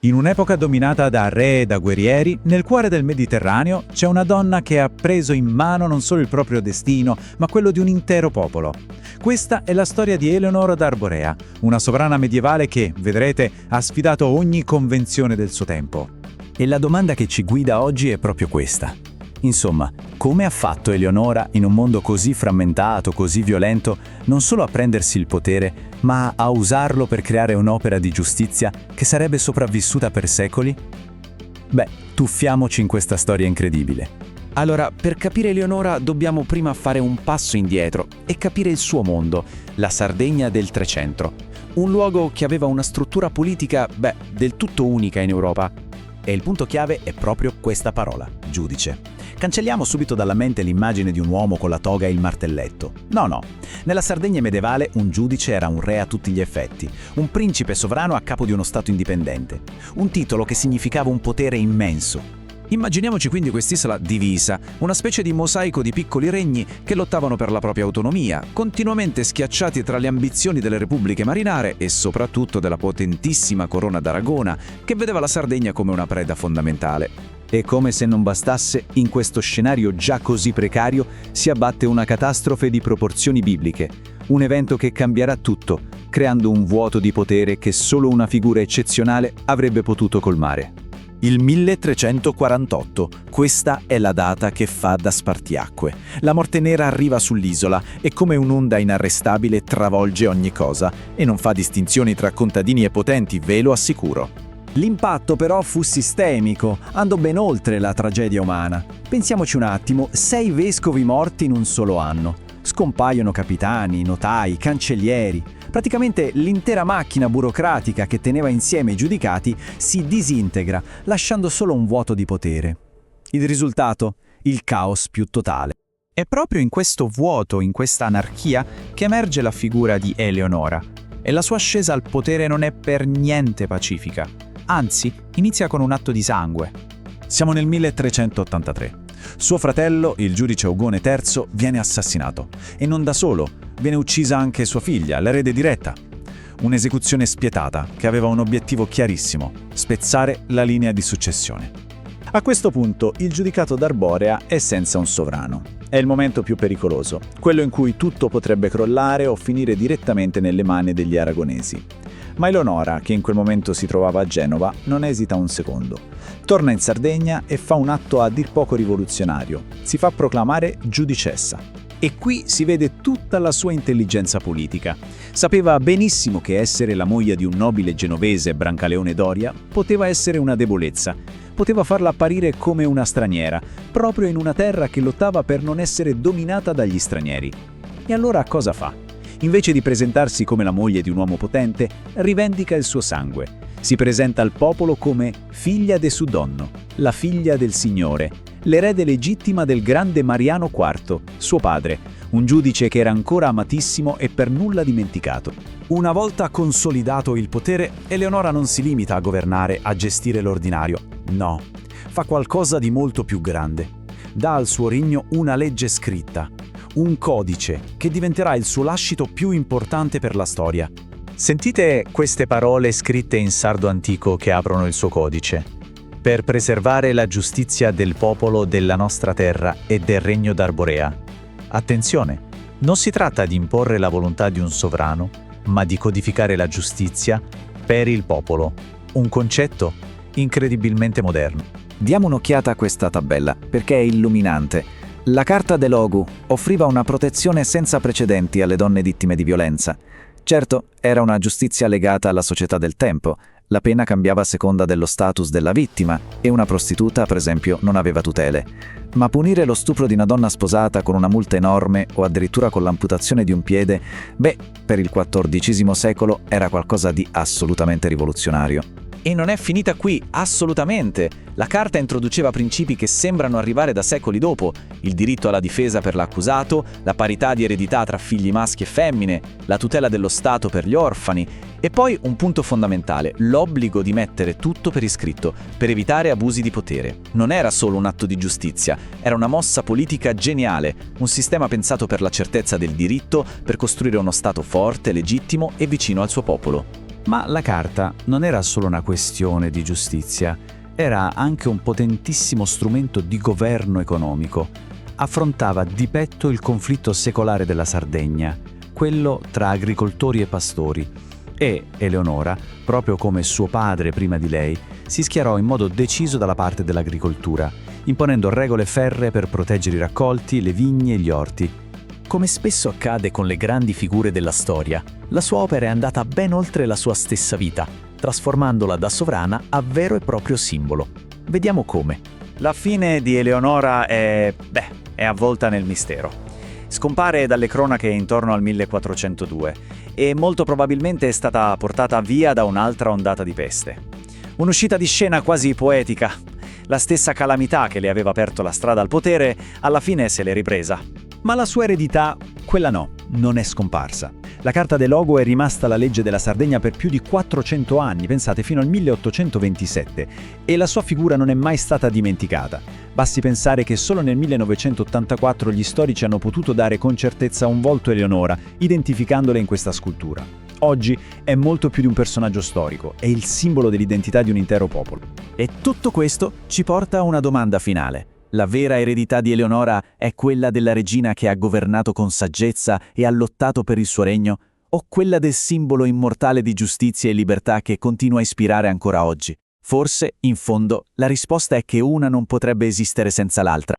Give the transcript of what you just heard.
In un'epoca dominata da re e da guerrieri, nel cuore del Mediterraneo c'è una donna che ha preso in mano non solo il proprio destino, ma quello di un intero popolo. Questa è la storia di Eleonora d'Arborea, una sovrana medievale che, vedrete, ha sfidato ogni convenzione del suo tempo. E la domanda che ci guida oggi è proprio questa. Insomma, come ha fatto Eleonora, in un mondo così frammentato, così violento, non solo a prendersi il potere, ma a usarlo per creare un'opera di giustizia che sarebbe sopravvissuta per secoli? Beh, tuffiamoci in questa storia incredibile. Allora, per capire Eleonora dobbiamo prima fare un passo indietro e capire il suo mondo, la Sardegna del Trecento. Un luogo che aveva una struttura politica, del tutto unica in Europa. E il punto chiave è proprio questa parola, giudice. Cancelliamo subito dalla mente l'immagine di un uomo con la toga e il martelletto. No. Nella Sardegna medievale un giudice era un re a tutti gli effetti, un principe sovrano a capo di uno stato indipendente. Un titolo che significava un potere immenso. Immaginiamoci quindi quest'isola divisa, una specie di mosaico di piccoli regni che lottavano per la propria autonomia, continuamente schiacciati tra le ambizioni delle repubbliche marinare e soprattutto della potentissima corona d'Aragona, che vedeva la Sardegna come una preda fondamentale. E come se non bastasse, in questo scenario già così precario si abbatte una catastrofe di proporzioni bibliche, un evento che cambierà tutto, creando un vuoto di potere che solo una figura eccezionale avrebbe potuto colmare. Il 1348, questa è la data che fa da spartiacque. La morte nera arriva sull'isola e come un'onda inarrestabile travolge ogni cosa e non fa distinzioni tra contadini e potenti, ve lo assicuro. L'impatto però fu sistemico, andò ben oltre la tragedia umana. Pensiamoci un attimo, 6 vescovi morti in un solo anno. Scompaiono capitani, notai, cancellieri. Praticamente l'intera macchina burocratica che teneva insieme i giudicati si disintegra, lasciando solo un vuoto di potere. Il risultato? Il caos più totale. È proprio in questo vuoto, in questa anarchia, che emerge la figura di Eleonora. E la sua ascesa al potere non è per niente pacifica. Anzi, inizia con un atto di sangue. Siamo nel 1383. Suo fratello, il giudice Ogone III, viene assassinato. E non da solo, viene uccisa anche sua figlia, l'erede diretta. Un'esecuzione spietata che aveva un obiettivo chiarissimo: spezzare la linea di successione. A questo punto il giudicato d'Arborea è senza un sovrano. È il momento più pericoloso, quello in cui tutto potrebbe crollare o finire direttamente nelle mani degli aragonesi. Ma Eleonora, che in quel momento si trovava a Genova, non esita un secondo. Torna in Sardegna e fa un atto a dir poco rivoluzionario. Si fa proclamare giudicessa. E qui si vede tutta la sua intelligenza politica. Sapeva benissimo che essere la moglie di un nobile genovese, Brancaleone Doria, poteva essere una debolezza. Poteva farla apparire come una straniera, proprio in una terra che lottava per non essere dominata dagli stranieri. E allora cosa fa? Invece di presentarsi come la moglie di un uomo potente, rivendica il suo sangue. Si presenta al popolo come figlia de su donno, la figlia del Signore, l'erede legittima del grande Mariano IV, suo padre, un giudice che era ancora amatissimo e per nulla dimenticato. Una volta consolidato il potere, Eleonora non si limita a governare, a gestire l'ordinario. No, fa qualcosa di molto più grande. Dà al suo regno una legge scritta, un codice che diventerà il suo lascito più importante per la storia. Sentite queste parole scritte in sardo antico che aprono il suo codice. Per preservare la giustizia del popolo della nostra terra e del regno d'Arborea. Attenzione, non si tratta di imporre la volontà di un sovrano, ma di codificare la giustizia per il popolo. Un concetto incredibilmente moderno. Diamo un'occhiata a questa tabella, perché è illuminante. La Carta de Logu offriva una protezione senza precedenti alle donne vittime di violenza. Certo, era una giustizia legata alla società del tempo. La pena cambiava a seconda dello status della vittima e una prostituta, per esempio, non aveva tutele. Ma punire lo stupro di una donna sposata con una multa enorme o addirittura con l'amputazione di un piede, per il XIV secolo era qualcosa di assolutamente rivoluzionario. E non è finita qui, assolutamente. La Carta introduceva principi che sembrano arrivare da secoli dopo: il diritto alla difesa per l'accusato, la parità di eredità tra figli maschi e femmine, la tutela dello Stato per gli orfani e poi un punto fondamentale: l'obbligo di mettere tutto per iscritto, per evitare abusi di potere. Non era solo un atto di giustizia, era una mossa politica geniale, un sistema pensato per la certezza del diritto, per costruire uno Stato forte, legittimo e vicino al suo popolo. Ma la carta non era solo una questione di giustizia, era anche un potentissimo strumento di governo economico. Affrontava di petto il conflitto secolare della Sardegna, quello tra agricoltori e pastori, e Eleonora, proprio come suo padre prima di lei, si schierò in modo deciso dalla parte dell'agricoltura, imponendo regole ferree per proteggere i raccolti, le vigne e gli orti. Come spesso accade con le grandi figure della storia, la sua opera è andata ben oltre la sua stessa vita, trasformandola da sovrana a vero e proprio simbolo. Vediamo come. La fine di Eleonora è avvolta nel mistero. Scompare dalle cronache intorno al 1402 e molto probabilmente è stata portata via da un'altra ondata di peste. Un'uscita di scena quasi poetica. La stessa calamità che le aveva aperto la strada al potere, alla fine se l'è ripresa. Ma la sua eredità, quella no, non è scomparsa. La Carta del Logo è rimasta la legge della Sardegna per più di 400 anni, pensate, fino al 1827, e la sua figura non è mai stata dimenticata. Basti pensare che solo nel 1984 gli storici hanno potuto dare con certezza un volto a Eleonora, identificandola in questa scultura. Oggi è molto più di un personaggio storico, è il simbolo dell'identità di un intero popolo. E tutto questo ci porta a una domanda finale. La vera eredità di Eleonora è quella della regina che ha governato con saggezza e ha lottato per il suo regno, o quella del simbolo immortale di giustizia e libertà che continua a ispirare ancora oggi? Forse, in fondo, la risposta è che una non potrebbe esistere senza l'altra.